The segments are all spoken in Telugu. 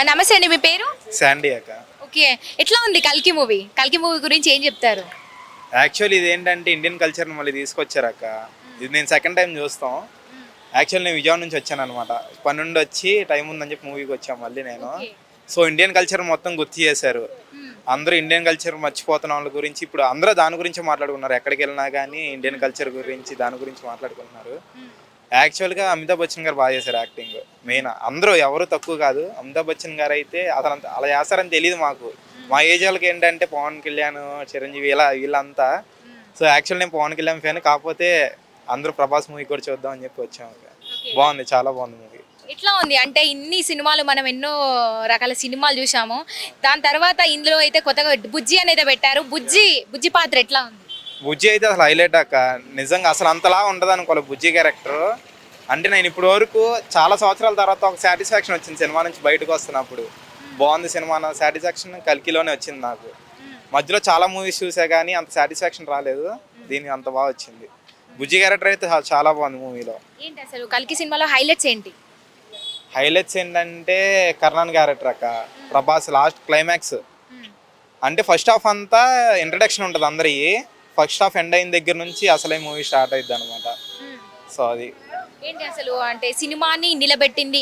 నమస్తే అండి, మీ పేరు? శాండీ అక్క. ఓకే. ఎట్లా ఉంది కల్కి మూవీ? కల్కి మూవీ గురించి ఏం చెప్తారు? యాక్చువల్లీ ఇది ఏంటంటే ఇండియన్ కల్చర్ని మళ్ళీ తీసుకొచ్చారు అక్క. ఇది నేను సెకండ్ టైం చూస్తాం. యాక్చువల్లీ నేను విజయవాడ నుంచి వచ్చాను అనమాట. పని నుండి వచ్చి టైం ఉందని చెప్పి మూవీకి వచ్చాను మళ్ళీ నేను. సో ఇండియన్ కల్చర్ మొత్తం గుర్తు చేశారు. అందరూ ఇండియన్ కల్చర్ మర్చిపోతున్న వాళ్ళ గురించి ఇప్పుడు అందరూ దాని గురించి మాట్లాడుకున్నారు. ఎక్కడికి వెళ్ళినా కానీ ఇండియన్ కల్చర్ గురించి దాని గురించి మాట్లాడుకుంటున్నారు. యాక్చువల్గా అమితాబ్ బచ్చన్ గారు బాగా చేశారు యాక్టింగ్. మెయిన్ అందరూ ఎవరు తక్కువ కాదు. అమితాబ్ బచ్చన్ గారు అయితే అసలు అలా చేస్తారని తెలియదు మాకు. మా ఏజ్ వాళ్ళకి ఏంటంటే పవన్ కళ్యాణ్, చిరంజీవి వీళ్ళంతా. సో యాక్చువల్ నేను పవన్ కళ్యాణ్ ఫ్యాన్. కాకపోతే అందరూ ప్రభాస్ మూవీ కూడా చూద్దాం అని చెప్పి వచ్చాము. బాగుంది, చాలా బాగుంది మూవీ. ఎట్లా ఉంది అంటే ఇన్ని సినిమాలు మనం ఎన్నో రకాల సినిమాలు చూసాము. దాని తర్వాత ఇందులో అయితే కొత్తగా బుజ్జి అనేది పెట్టారు. బుజ్జి పాత్ర ఎట్లా ఉంది? బుజ్జి అయితే అసలు హైలైట్ అక్క. నిజంగా అసలు అంతలా ఉండదు అనుకోవాలి బుజ్జి క్యారెక్టర్. అంటే నేను ఇప్పటి వరకు చాలా సంవత్సరాల తర్వాత ఒక సాటిస్ఫాక్షన్ వచ్చింది సినిమా నుంచి బయటకు వస్తున్నప్పుడు. బాగుంది సినిమా అన్న సాటిస్ఫాక్షన్ కల్కిలోనే వచ్చింది నాకు. మధ్యలో చాలా మూవీస్ చూసా కానీ అంత సాటిస్ఫాక్షన్ రాలేదు. దీనికి అంత బాగా వచ్చింది. బుజ్జి క్యారెక్టర్ అయితే చాలా బాగుంది మూవీలో. ఏంటి అసలు కల్కి సినిమాలో హైలైట్స్ ఏంటి? హైలైట్స్ ఏంటంటే కర్ణన్ క్యారెక్టర్ అక్క. ప్రభాస్ లాస్ట్ క్లైమాక్స్ అంటే ఫస్ట్ హాఫ్ అంతా ఇంట్రడక్షన్ ఉంటుంది అందరికీ. ఫస్ట్ హాఫ్ ఎండ్ అయిన దగ్గర నుంచి అసలే మూవీ స్టార్ట్ అయింది అనమాట. సో అది ఏంటి అసలు అంటే సినిమాని నిలబెట్టింది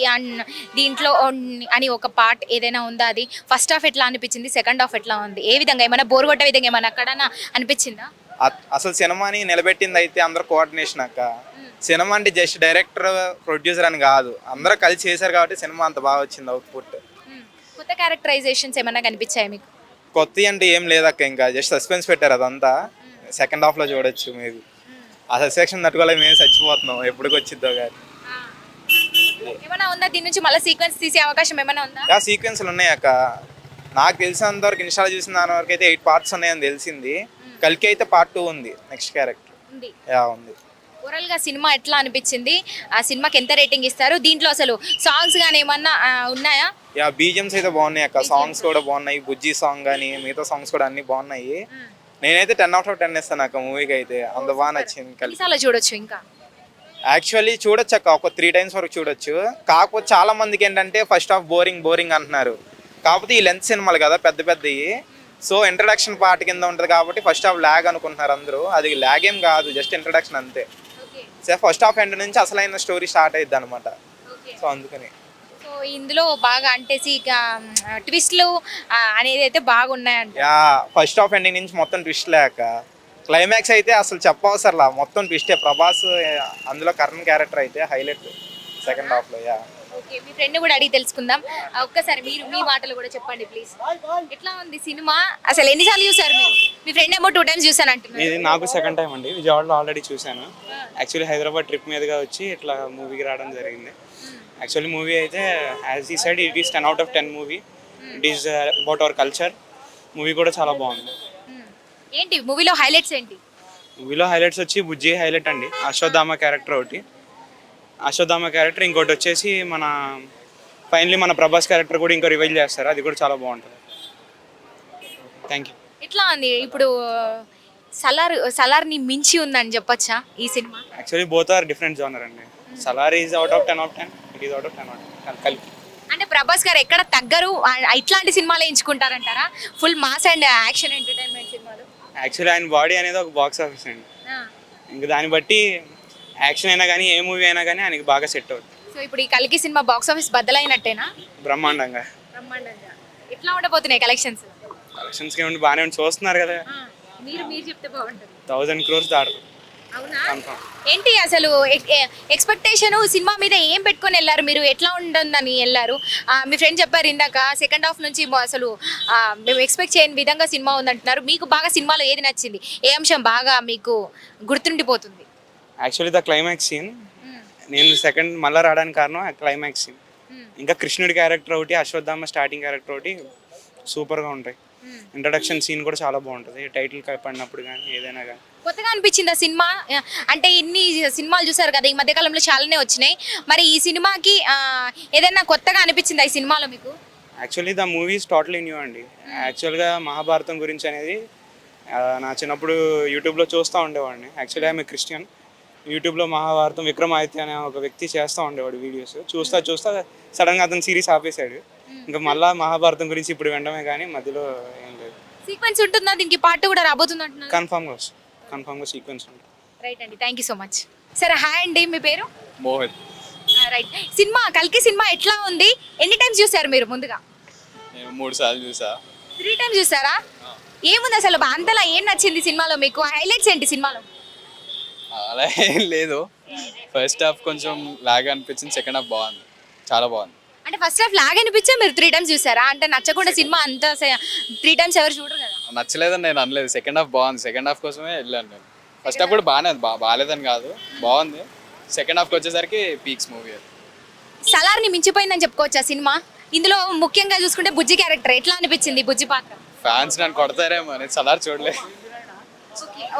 దీంట్లో అని ఒక పార్ట్ ఏదైనా ఉందా? అది ఫస్ట్ హాఫ్ ఎట్లా అనిపించింది, సెకండ్ హాఫ్ ఎట్లా ఉంది, ఏ విధంగా ఏమైనా బోర్ కొట్టే విధంగా ఏమైనా అక్కడన్నా అనిపించిందా? అసలు సినిమాని నిలబెట్టింది అయితే అందరు కోఆర్డినేషన్ అక్క. సినిమా అంటే జస్ట్ డైరెక్టర్ ప్రొడ్యూసర్ అని కాదు, అందరూ కలిసి చేశారు కాబట్టి సినిమా అంత బాగా వచ్చింది అవుట్పుట్. కొత్త క్యారెక్టరైజేషన్స్ ఏమైనా కనిపించాయి మీకు? కొత్త అంటే ఏం లేదక్క, ఇంకా జస్ట్ సస్పెన్స్ పెట్టారు. అదంతా సెకండ్ హాఫ్లో చూడొచ్చు. మేబీ ఆ సస్పెక్షన్ తట్టుకోలేదు, మేము చచ్చిపోతున్నాం ఎప్పటికి వచ్చిద్దో కానీ. ఏమైనా ఉందా దీని నుంచి మళ్ళీ సీక్వెన్స్ తీసే అవకాశం ఏమైనా ఉందా? సీక్వెన్స్లు ఉన్నాయి అక్క. నాకు తెలిసినంత వరకు ఇన్స్టాల్ చూసిన దాని వరకు అయితే 8 పార్ట్స్ ఉన్నాయని తెలిసింది. కల్కి అయితే పార్ట్ 2 ఉంది, నెక్స్ట్ క్యారెక్టర్ ఉంది. ఓవరాల్ గా సినిమా ఎట్లా అనిపించింది? ఆ సినిమాకి ఎంత రేటింగ్ ఇస్తారు? దీంట్లో అసలు సాంగ్స్ కానీ ఏమన్నా ఉన్నాయా? బీజిఎమ్స్ అయితే బాగున్నాయి అక్క. సాంగ్స్ కూడా బాగున్నాయి. బుజ్జి సాంగ్ కానీ మిగతా సాంగ్స్ కూడా అన్ని బాగున్నాయి. నేనైతే 10/10 ఇస్తాను అక్క మూవీకి అయితే. అంత బాగా నచ్చింది. చూడొచ్చు ఇంకా యాక్చువల్లీ చూడొచ్చు అక్క, ఒక 3 times వరకు చూడొచ్చు. కాకపోతే చాలా మందికి ఏంటంటే ఫస్ట్ హాఫ్ బోరింగ్ అంటున్నారు. కాకపోతే ఈ లెంత్ సినిమాలు కదా పెద్దవి. సో ఇంట్రడక్షన్ పార్ట్ కింద ఉంటుంది కాబట్టి ఫస్ట్ హాఫ్ ల్యాగ్ అనుకుంటున్నారు అందరూ. అది ల్యాగ్ ఏం కాదు, జస్ట్ ఇంట్రడక్షన్ అంతే. సో ఫస్ట్ హాఫ్ ఎండ్ నుంచి అసలైన స్టోరీ స్టార్ట్ అయ్యిద్ది అనమాట. సో అందుకని సో ఇందులో బాగా అంటే ట్విస్ట్లు అనేది అయితే బాగున్నాయంట. ఫస్ట్ హాఫ్ ఎండింగ్ నుంచి మొత్తం ట్విస్ట్ లేక క్లైమాక్స్ అయితే అసలు చెప్పవసరలా, మొత్తం ట్విస్టే. ప్రభాస్ అందులో కర్ణన్ క్యారెక్టర్ అయితే హైలైట్ సెకండ్ హాఫ్లో. ఓకే, మీ ఫ్రెండ్ కూడా అడిగి తెలుసుకుందాం. ఒక్కసారి మీరు మీ మాటలు కూడా చెప్పండి ప్లీజ్. ఎట్లా ఉంది సినిమా? అసలు ఎన్నిసార్లు చూసారు మీరు? మీ ఫ్రెండ్ ఏమో 2 times చూసాను అంటున్నారు. ఇది నాకు సెకండ్ టైం అండి. విజయవాడలో ఆల్రెడీ చూశాను. యాక్చువల్లీ హైదరాబాద్ ట్రిప్ మీదుగా వచ్చి ఇట్లా మూవీకి రావడం జరిగింది. యాక్చువల్లీ మూవీ అయితే యాజ్ ఈ side it is 10/10 movie. It is about our culture. Movie కూడా చాలా బాగుంది. ఏంటి మూవీలో హైలైట్స్ ఏంటి? మూవీలో హైలైట్స్ వచ్చి బుజ్జి హైలైట్ అండి. అశ్వత్థామ క్యారెక్టర్ ఒకటి, అశ్వత్థామ క్యారెక్టర్. ఇంకోటి వచ్చేసి ఫైనలీ మన ప్రభాస్ క్యారెక్టర్ కూడా ఇంకో రివైల్ చేస్తారు. అది కూడా చాలా బాగుంటుంది. Thank you. ఎట్లా ఉంది ఇప్పుడు? సలార్ని మించి ఉందని చెప్పొచ్చా ఈ సినిమా? Actually both are different genre అండి. Salaar is out of 10/10, it is out of 10/10 కలిపి. అంటే ప్రభాస్ గారు ఎక్కడ తగ్గరు, ఇట్లాంటి సినిమాలు ఎంచుకుంటారంటారా? Full mass and action entertainment సినిమాలు. యాక్చువల్లీ ఆయన బాడీ అనేది ఒక బాక్స్ ఆఫీస్ అండి. ఇంకా దాన్ని బట్టి యాక్షన్ అయినా కానీ ఏ మూవీ అయినా కానీ ఆయనకి బాగా సెట్ అవుతుంది. సో ఇప్పుడు ఈ కల్కి సినిమా బాక్స్ ఆఫీస్ బద్దలైనట్టేనా? బ్రహ్మాండంగా. ఎట్లా ఉండబోతున్నాయి కలెక్షన్స్? కలెక్షన్స్కి ఏమంటే బాగానే ఉండి చూస్తున్నారు కదా. మీరు చెప్తే బాగుంటుంది. 1000 crores దాటుతుంది. అవునా? ఏంటి అసలు ఎక్స్పెక్టేషన్ సినిమా మీద ఏం పెట్టుకొని వెళ్ళారు మీరు? ఎట్లా ఉంటుందని వెళ్ళారు? మీ ఫ్రెండ్ చెప్పారు ఇందాక సెకండ్ హాఫ్ నుంచి అసలు మేము ఎక్స్పెక్ట్ చేయని విధంగా సినిమా ఉందంటున్నారు. మీకు బాగా సినిమాలో ఏది నచ్చింది? ఏ అంశం బాగా మీకు గుర్తుండిపోతుంది? Actually the climax scene. నేను సెకండ్ మళ్ళీ రావడానికి కారణం ఆ క్లైమాక్స్ సీన్. ఇంకా కృష్ణుడి క్యారెక్టర్ ఒకటి, అశ్వత్థామ స్టార్టింగ్ క్యారెక్టర్ ఒకటి సూపర్గా ఉంటాయి. ఇంట్రడక్షన్ సీన్ కూడా చాలా బాగుంటుంది. టైటిల్ పడినప్పుడు కానీ ఏదైనా కానీ కొత్తగా అనిపించింది ఆ సినిమా. అంటే ఇన్ని సినిమాలు చూసారు కదా, ఈ మధ్యకాలంలో చాలానే వచ్చినాయి. మరి ఈ సినిమాకి ఏదైనా కొత్తగా అనిపించిందా ఈ సినిమాలో మీకు? Actually the movies totally new అండి. యాక్చువల్గా మహాభారతం గురించి అనేది నా చిన్నప్పుడు యూట్యూబ్లో చూస్తూ ఉండేవాడిని. Actually I'm a Christian. యూట్యూబ్లో మహాభారతం విక్రమాదిత్య అనే ఒక వ్యక్తి చేస్తూ ఉండేవాడు వీడియోస్. చూస్తా సడన్గా అతను సిరీస్ ఆపేశాడు. ఇంకా మళ్ళా మహాభారతం గురించి ఇప్పుడు వినడమే కానీ మధ్యలో ఏం లేదు. సీక్వెన్స్ ఉంటుందా దీనికి పార్ట్ కూడా రాబోతుంది అంటున్నారు? కన్ఫామ్గా సీక్వెన్స్ ఉంటుంది. రైట్ అండి, థ్యాంక్ యూ సో మచ్. సరే హాయ్ అండి, మీ పేరు? మోహిత్. రైట్, సినిమా కల్కి సినిమా ఎట్లా ఉంది? ఎన్ని టైమ్స్ చూసారు మీరు? ముందుగా నేను 3 సార్లు చూసా. 3 టైమ్స్ చూసారా? ఏముంది అసలు అంతలా ఏం నచ్చింది సినిమాలో మీకు? హైలైట్స్ ఏంటి సినిమాలో? అలా ఏం లేదు. ఫస్ట్ హాఫ్ కొంచెం లాగ్ అనిపించింది, సెకండ్ హాఫ్ బాగుంది, చాలా బాగుంది. అంటే ఫస్ట్ హాఫ్ లాగ్ అనిపించే మీరు 3 టైమ్స్ చూసారా? అంటే నచ్చకుండా సినిమా అంతా 3 టైమ్స్ ఎవరు చూడరు కదా. నచ్చలేదని నేను అనలేదు, సెకండ్ హాఫ్ బాగుంది, సెకండ్ హాఫ్ కోసమే వెళ్ళాను నేను. ఫస్ట్ హాఫ్ కూడా బాగానే ఉంది, బాగాలేదని కాదు, బాగుంది. సెకండ్ హాఫ్కి వచ్చేసరికి పీక్స్ మూవీ అది. సలార్ని మించిపోయిందని చెప్పుకోవచ్చా సినిమా? ఇందులో ముఖ్యంగా చూసుకుంటే బుజ్జి క్యారెక్టర్ ఎట్లా అనిపించింది? బుజ్జి పాత్ర ఫ్యాన్స్ నన్ను కొడతారేమో, నేను సలార్ చూడలే.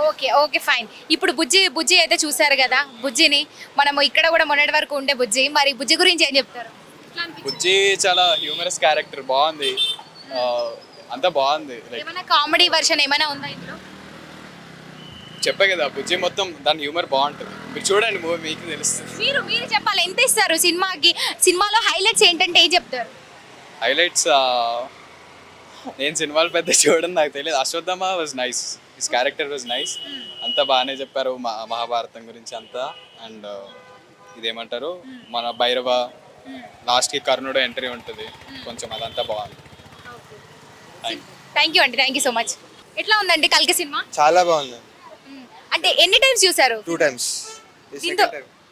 Okay okay fine. ఇప్పుడు బుజ్జి అయితే చూసారు కదా, బుజ్జిని మనము ఇక్కడ కూడా మొన్నటి వరకు ఉండే బుజ్జి, మరి బుజ్జి గురించి ఏం చెప్తారు? ఎట్లా అనిపించింది? బుజ్జి చాలా హ్యూమరస్ క్యారెక్టర్, బాగుంది, అంతా బాగుంది. లైక్ ఏమైనా కామెడీ వర్షన్ ఏమైనా ఉందా ఇందులో? చెప్పే కదా, బుజ్జి మొత్తం దాని హ్యూమర్ బాగుంటుంది, మీరు చూడండి మూవీ మీకు తెలుస్తుంది. మీరు చెప్పాలి, ఎంత ఇస్తారు సినిమాకి? సినిమాలో హైలైట్స్ ఏంటంటే ఏం చెప్తారు? హైలైట్స్ నేను సినిమాలు పెద్ద చూడడం నాకు తెలియదు. Ashwatthama was nice, his character was nice, అంతా బాగానే చెప్పారు మహాభారతం గురించి అంతా. అండ్ ఇదేమంటారు మన భైరవ, లాస్ట్కి కర్ణుడు ఎంట్రీ ఉంటుంది కొంచెం, అదంతా బాగుంది. థ్యాంక్ యూ అండి, థ్యాంక్ యూ సో మచ్. ఎట్లా ఉందండి కల్కి సినిమా? చాలా బాగుంది. అంటే ఎన్ని టైమ్స్ చూసారు? 2 టైమ్స్. దీంతో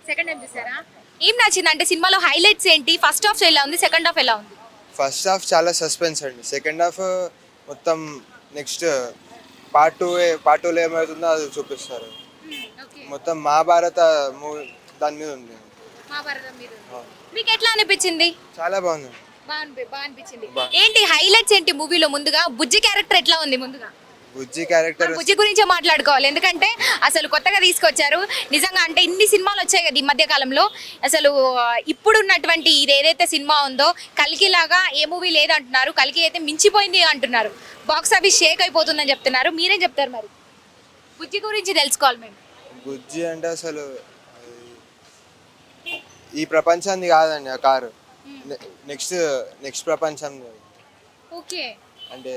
సెకండ్ టైం చూసారా? ఏం నచ్చింది అంటే సినిమాలో హైలైట్స్ ఏంటి? ఫస్ట్ హాఫ్ ఎలా ఉంది, సెకండ్ హాఫ్ ఎలా ఉంది? ఫస్ట్ హాఫ్ చాలా సస్పెన్స్ అండి, సెకండ్ హాఫ్ మొత్తం నెక్స్ట్ పార్ట్ 2లో ఏమవుతుందో అది చూపిస్తారు. మొత్తం మహాభారత మూవీ దాని మీద ఉంది. మహాభారతం మీద మీకు ఎట్లా అనిపించింది? చాలా బాగుంది. బాగా అనిపించింది. ఏంటి హైలైట్స్ ఏంటి మూవీలో? ముందుగా బుజ్జి క్యారెక్టర్ ఎట్లా ఉంది? ముందుగా బుజ్జి క్యారెక్టర్ బుజ్జి గురించే మాట్లాడుకోవాలి, ఎందుకంటే అసలు కొత్తగా తీసుకొచ్చారు నిజంగా. అంటే ఇన్ని సినిమాలు వచ్చాయి కదా ఈ మధ్య కాలంలో, అసలు ఇప్పుడున్నటువంటి ఇది ఏదైతే సినిమా ఉందో కల్కి లాగా ఏ మూవీ లేదంటున్నారు. కల్కి అయితే మించిపోయింది అంటున్నారు, బాక్స్ ఆఫీస్ షేక్ అయిపోతుందని చెప్తున్నారు. మీరేం చెప్తారు మరి? బుజ్జి గురించి తెలుసుకోవాలి మేము. బుజ్జి అంటే అసలు ఈ ప్రపంచాన్ని కాదండి ఆ కారు, నెక్స్ట్ ప్రపంచం. ఓకే, అంటే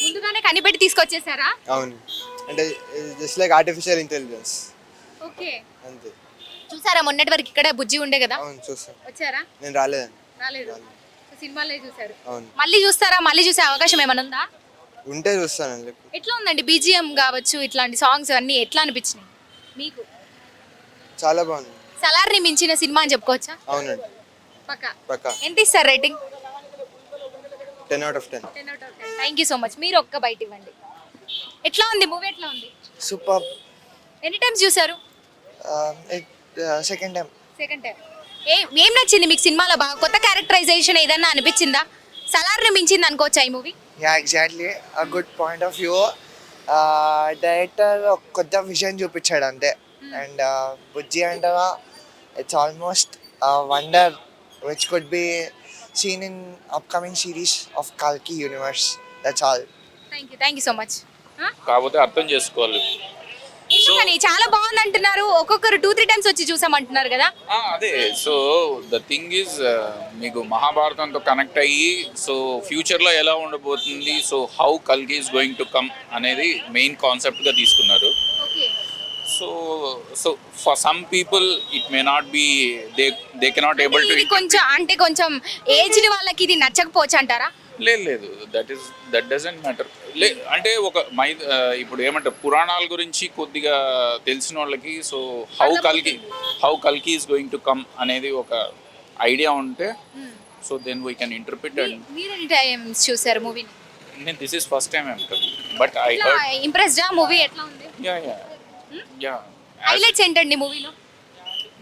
ముందుగానే కనిపెట్టి తీసుకొచ్చేసారా? అవును, అంటే just like artificial intelligence. Okay, అంతే. చూసారా మొన్నటి వరకు ఇక్కడ బుజ్జి ఉండే కదా? అవును చూస్తాను. వచ్చారా? నేను రాలేదండి. రాలేదు, సినిమాలో చూసారు. అవును. మళ్ళీ చూస్తారా? మళ్ళీ చూసే అవకాశం ఏమైనా ఉందా? ఉంటే చూస్తానండి. ఎట్లా ఉందండి బీజిఎం కావచ్చు, ఇట్లాంటి సాంగ్స్ అన్ని ఎట్లా అనిపించినాయి మీకు? చాలా బాగుంది. సలార్ని మించిన సినిమా అని చెప్పుకోవచ్చా? అవునండి, పక్కా. ఎంత ఇస్తారు rating? 10 out of 10. Thank you so much. మీరు ఒక్క బయట ఇవ్వండి. ఎట్లా ఉంది మూవీ? ఎట్లా ఉంది? సూపర్. ఎన్ని టైమ్స్ చూసారు? Second time. Second time. ఏం నచ్చింది మీకు సినిమాలో? బాగా కొత్త క్యారెక్టరైజేషన్ ఏదన్నా అనిపించిందా? సలార్ని మించింది అనుకోవచ్చా ఈ movie? Yeah exactly, a good point of view. Director కొత్త విజన్ చూపించాడు అంతే. అండ్ బుజ్జి అంటగా it's almost wonder which could be seen in upcoming series of Kalki universe. That's all. Thank you so much. కాకపోతే అర్థం చేసుకోవాలి. ఎందుకని చాలా బాగుంది అంటున్నారు, ఒక్కొక్కరు 2-3 టైమ్స్ వచ్చి చూసామంటున్నారు కదా? అదే, సో ద థింగ్ ఈజ్ మీకు మహాభారతంతో కనెక్ట్ అయ్యి, సో ఫ్యూచర్లో ఎలా ఉండబోతుంది, సో హౌ కల్కి ఈజ్ గోయింగ్ టు కమ్ అనేది మెయిన్ కాన్సెప్ట్గా తీసుకున్నారు. So for some people it may not be, they cannot able to. ఇది కొంచెం అంటే కొంచెం ఏజ్డ్ వాళ్ళకి ఇది నచ్చకపోవచ్చు అంటారా? లేదు, దట్ డజంట్ మ్యాటర్. అంటే ఇప్పుడు ఏమంటారు, పురాణాల గురించి కొద్దిగా తెలిసిన వాళ్ళకి, సో హౌ కల్కి ఈజ్ గోయింగ్ టు కమ్ అనేది ఒక ఐడియా ఉంటే, so then we can interpret. And మీరు ఎన్ని టైమ్స్ చూసారు మూవీని? నేను this is first time I'm coming, but I heard. ఇంప్రెస్డా? మూవీ ఎట్లా ఉంది? యా హైలైట్స్ ఏంటండి మూవీలో?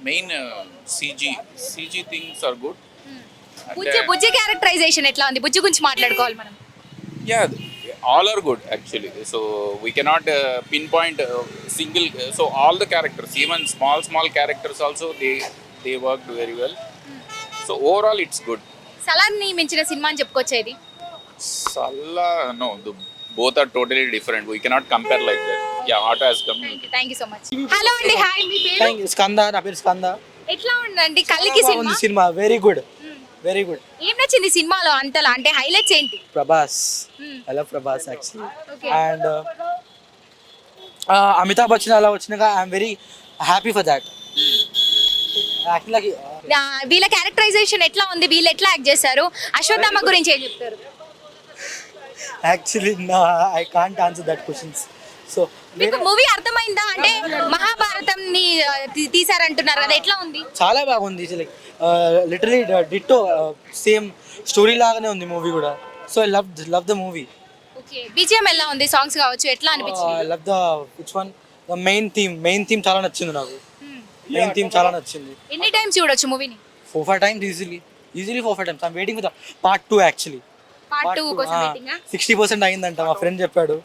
Main CG things are good. Bujji characterization ఎట్లా ఉంది? బుజ్జి గురించి మాట్లాడుకోవాలి మనం. Yeah, all are good actually. So we cannot pinpoint single. So all the characters, even small characters also, they worked very well. So overall, it's good. సలార్ని మించిన సినిమా అని చెప్పుకోవచ్చా ఇది? No, both are totally different. We cannot compare like that. Yeah, Auto has come. Thank you so much. Hello అండి, హాయ్, మీ పేరు? స్కంద, నా పేరు స్కంద. ఎట్లా ఉందండి కల్కి cinema? Cinema very good, very good. ఏం నచ్చింది సినిమాలో అంతలా, అంటే హైలైట్స్ ఏంటి? Prabhas, Hmm. I love Prabhas actually. Okay. And Amitabh Bachchan అలా వచ్చినాక I'm very happy for that. Actually వీళ్ళ క్యారెక్టరైజేషన్ ఎట్లా ఉంది, వీళ్ళు ఎట్లా యాక్ట్ చేశారు? అశ్వత్థామ గురించి ఏం చెప్తారు? Actually I can't answer that questions. So మీకు మూవీ అర్థమైందా? అంటే మహాభారతం ని తీసారంటున్నారు కదా, ఎట్లా ఉంది? చాలా బాగుంది. Like literally ditto same story లాగానే ఉంది మూవీ కూడా. So I love the movie. Okay, BGM ఎలా ఉంది? సాంగ్స్ కావచ్చు, ఎట్లా అనిపించింది? I love the which one the main theme చాలా నచ్చింది నాకు. మెయిన్ థీమ్ చాలా నచ్చింది. ఎన్ని టైమ్స్ చూడొచ్చు మూవీని? 4-5 times easily 4-5 times. I'm waiting for the part 2 actually. Part 2 కోసం వెయిటింగ్. 60% అయిందంట మా ఫ్రెండ్ చెప్పాడు.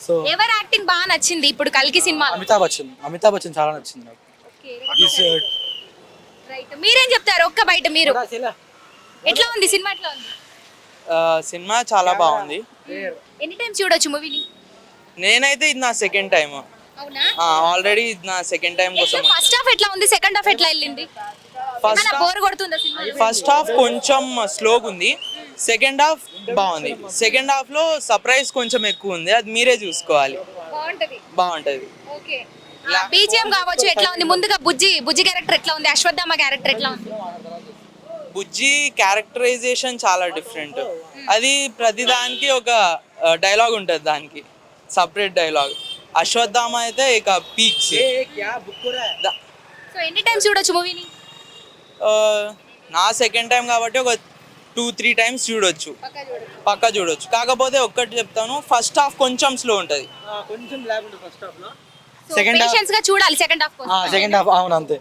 సో ఎవరు యాక్టింగ్ బాగా నచ్చింది ఇప్పుడు కల్కి సినిమాలో? అమితాబ్ బచ్చన్ చాలా నచ్చింది నాకు. రైట్, మీరేం చెప్తారు ఒక్క బయట మీరు? ఎట్లా ఉంది సినిమా, ఎట్లా ఉంది? సినిమా చాలా బాగుంది. ఎన్ని టైమ్స్ చూడొచ్చు మూవీని? నేనైతే ఇది నా సెకండ్ టైం. అవునా? ఆల్రెడీ ఇది నా సెకండ్ టైం కోసం. ఫస్ట్ హాఫ్ ఎట్లా ఉంది, సెకండ్ హాఫ్ ఎట్లా వెళ్ళింది? ఫస్ట్ బోర్ కొడుతుందా సినిమా? ఫస్ట్ హాఫ్ కొంచెం స్లోగా ఉంది, సెకండ్ హాఫ్ బాగుంది. సెకండ్ హాఫ్ లో సర్ప్రైజ్ కొంచెం ఎక్కువ ఉంది, అది మీరే చూసుకోవాలి. బాగుంటది. బాగుంటది. ఓకే, బీజిఎం కావచ్చు, ఎట్లా ఉంది? ముందుగా బుజ్జి క్యారెక్టర్ ఎట్లా ఉంది? అశ్వత్థామ క్యారెక్టర్ ఎట్లా ఉంది? బుజ్జి క్యారెక్టరైజేషన్ చాలా డిఫరెంట్. అది ప్రతిదానికి ఒక డైలాగ్ ఉంటుంది, దానికి సపరేట్ డైలాగ్. అశ్వత్థామ అయితే ఇక పీక్స్. సో ఎన్ని టైమ్స్ చూడొచ్చు మూవీని? నా సెకండ్ టైం కాబట్టి ఒక 2-3 times చూడొచ్చు, పక్కా చూడొచ్చు. కాకపోతే ఒక్కటి చెప్తాను, ఫస్ట్ హాఫ్ కొంచెం స్లో ఉంటుంది. కొంచెం లాగ్ ఉంటుంది ఫస్ట్ హాఫ్ లో. పేషెన్స్ గా చూడాలి సెకండ్ హాఫ్ కోసం. సెకండ్ హాఫ్ అవును అంతే.